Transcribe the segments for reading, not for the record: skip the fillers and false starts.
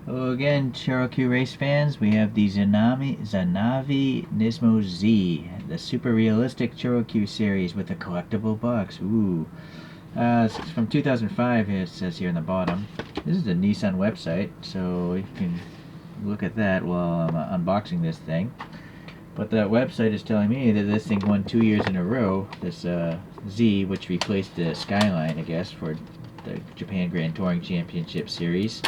Hello again, ChoroQ race fans. We have the Xanavi Nismo Z, the super realistic ChoroQ series with a collectible box. Ooh. It's from 2005, it says here in the bottom. This is the Nissan website, so you can look at that while I'm unboxing this thing. But the website is telling me that this thing won 2 years in a row, this Z, which replaced the Skyline, I guess, for the Japan Grand Touring Championship Series.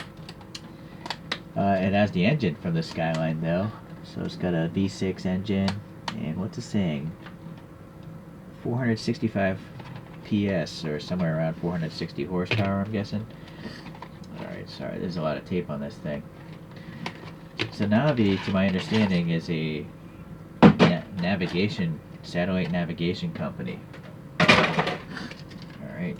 It has the engine from the Skyline though, so it's got a V6 engine, and what's it saying? 465 PS, or somewhere around 460 horsepower, I'm guessing. Alright, sorry, there's a lot of tape on this thing. So Navi, to my understanding, is a satellite navigation company. Alright.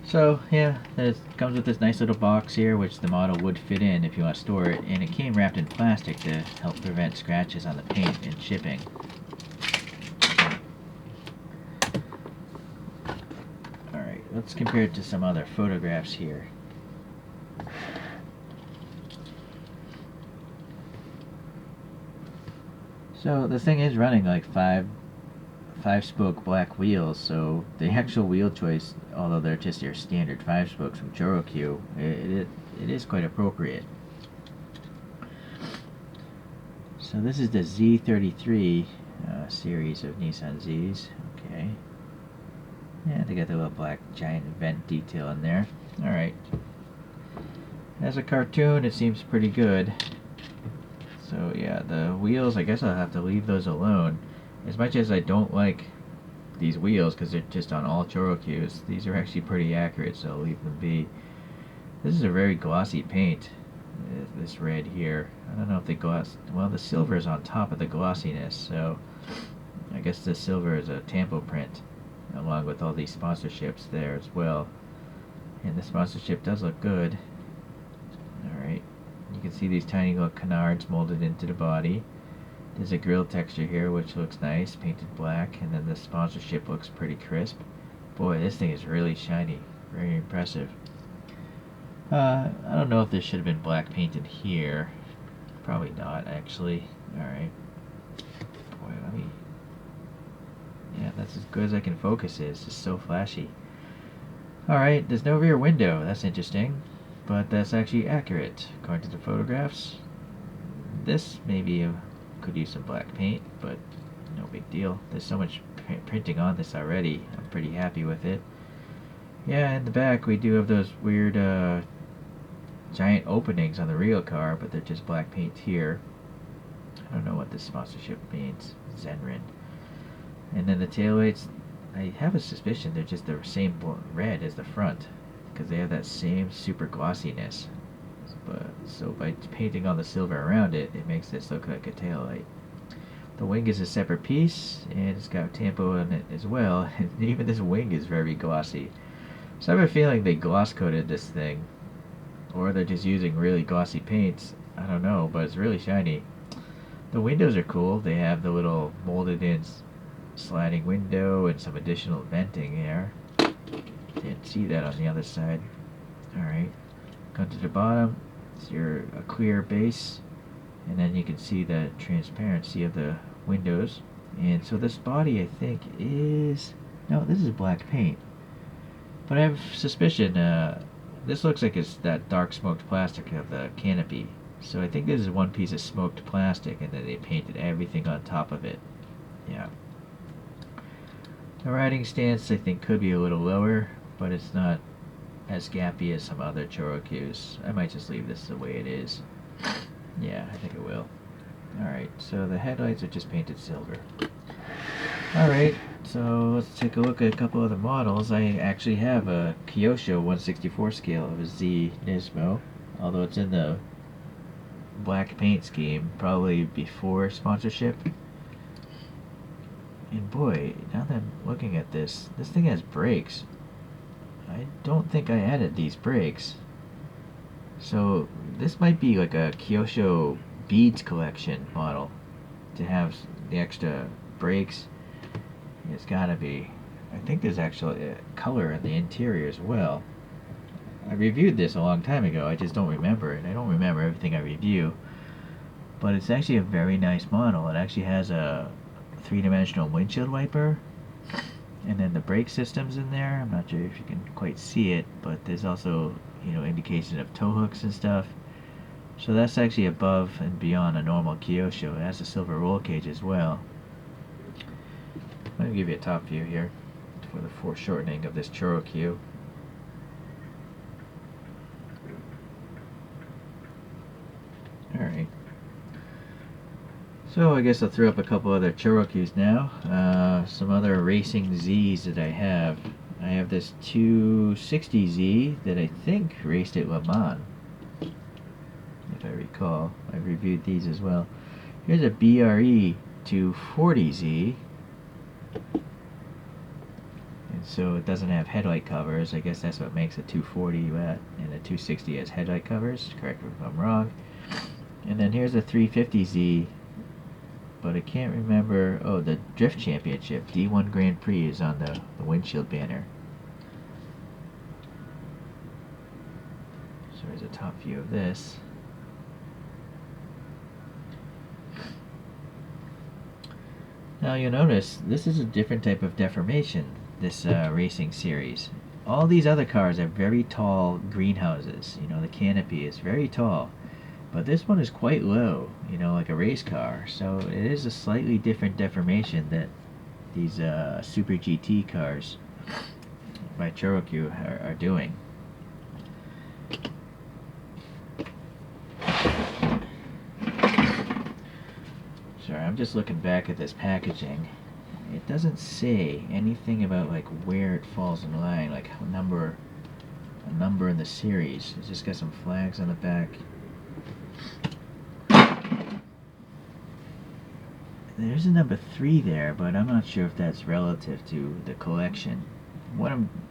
So, yeah, it comes with this nice little box here, which the model would fit in if you want to store it, and it came wrapped in plastic to help prevent scratches on the paint in shipping. Alright, let's compare it to some other photographs here. So, the thing is running like five-spoke black wheels, so the actual wheel choice, although they're just your standard 5-spokes from ChoroQ, it is quite appropriate. So this is the Z33 series of Nissan Zs. Okay. Yeah, they got the little black giant vent detail in there. Alright. As a cartoon, it seems pretty good. So yeah, the wheels, I guess I'll have to leave those alone. As much as I don't like these wheels because they're just on all ChoroQs, these are actually pretty accurate, so I'll leave them be. This is a very glossy paint, this red here. I don't know if the gloss, well, the silver is on top of the glossiness, so I guess the silver is a tampo print along with all these sponsorships there as well. And the sponsorship does look good. Alright, you can see these tiny little canards molded into the body. There's a grill texture here which looks nice, painted black, and then the sponsorship looks pretty crisp. Boy, this thing is really shiny, very impressive. I don't know if this should have been black painted here. Probably not, actually. Alright. Boy, yeah, that's as good as I can focus it. It's just so flashy. Alright, there's no rear window. That's interesting. But that's actually accurate, according to the photographs. This maybe could use some black paint, but no big deal. There's so much printing on this already. I'm pretty happy with it. Yeah, in the back we do have those weird giant openings on the real car, but they're just black paint here. I don't know what this sponsorship means. Zenrin. And then the taillights, I have a suspicion they're just the same red as the front, because they have that same super glossiness. But so by painting on the silver around it, it makes this look like a taillight. The wing is a separate piece, and it's got tampo in it as well, and even this wing is very glossy. So I have a feeling they gloss coated this thing, or they're just using really glossy paints. I don't know, but it's really shiny. The windows are cool. They have the little molded in sliding window and some additional venting there. Didn't see that on the other side. Alright, come to the bottom. It's a clear base, and then you can see the transparency of the windows. And so this body, I think, is... no, this is black paint. But I have suspicion, this looks like it's that dark smoked plastic of the canopy. So I think this is one piece of smoked plastic, and then they painted everything on top of it. Yeah. The riding stance, I think, could be a little lower, but it's not as gappy as some other ChoroQs. I might just leave this the way it is. Yeah, I think it will. Alright, so the headlights are just painted silver. Alright, so let's take a look at a couple other models. I actually have a Kyosho 1/64 scale of a Z Nismo, although it's in the black paint scheme, probably before sponsorship. And boy, now that I'm looking at this thing has brakes. I don't think I added these brakes. So this might be like a Kyosho beads collection model to have the extra brakes. It's gotta be. I think there's actually a color in the interior as well. I reviewed this a long time ago. I just don't remember it. I don't remember everything I review. But it's actually a very nice model. It actually has a three-dimensional windshield wiper. And then the brake system's in there. I'm not sure if you can quite see it, but there's also, indication of tow hooks and stuff. So that's actually above and beyond a normal Kyosho. It has a silver roll cage as well. Let me give you a top view here for the foreshortening of this Choro-Q. Alright. So I guess I'll throw up a couple other Choro-Qs now. Some other racing Zs that I have. I have this 260Z that I think raced at Le Mans, if I recall. I reviewed these as well. Here's a BRE 240Z. And so it doesn't have headlight covers. I guess that's what makes a 240 wet, and a 260 has headlight covers. Correct me if I'm wrong. And then here's a 350Z, but I can't remember. Oh, the Drift Championship D1 Grand Prix is on the windshield banner. So there's a top view of this. Now you'll notice this is a different type of deformation, this racing series. All these other cars have very tall greenhouses. The canopy is very tall. But this one is quite low, like a race car. So it is a slightly different deformation that these Super GT cars by ChoroQ are doing. Sorry, I'm just looking back at this packaging. It doesn't say anything about like where it falls in line, like a number in the series. It's just got some flags on the back. There's a number 3 there, but I'm not sure if that's relative to the collection.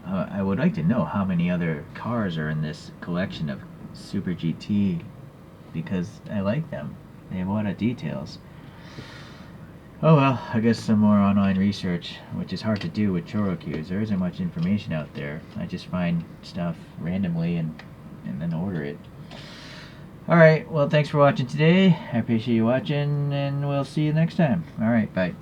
I would like to know how many other cars are in this collection of Super GT, because I like them. They have a lot of details. Oh well, I guess some more online research, which is hard to do with ChoroQs. There isn't much information out there. I just find stuff randomly and then order it. Alright, well thanks for watching today. I appreciate you watching, and we'll see you next time. Alright, bye.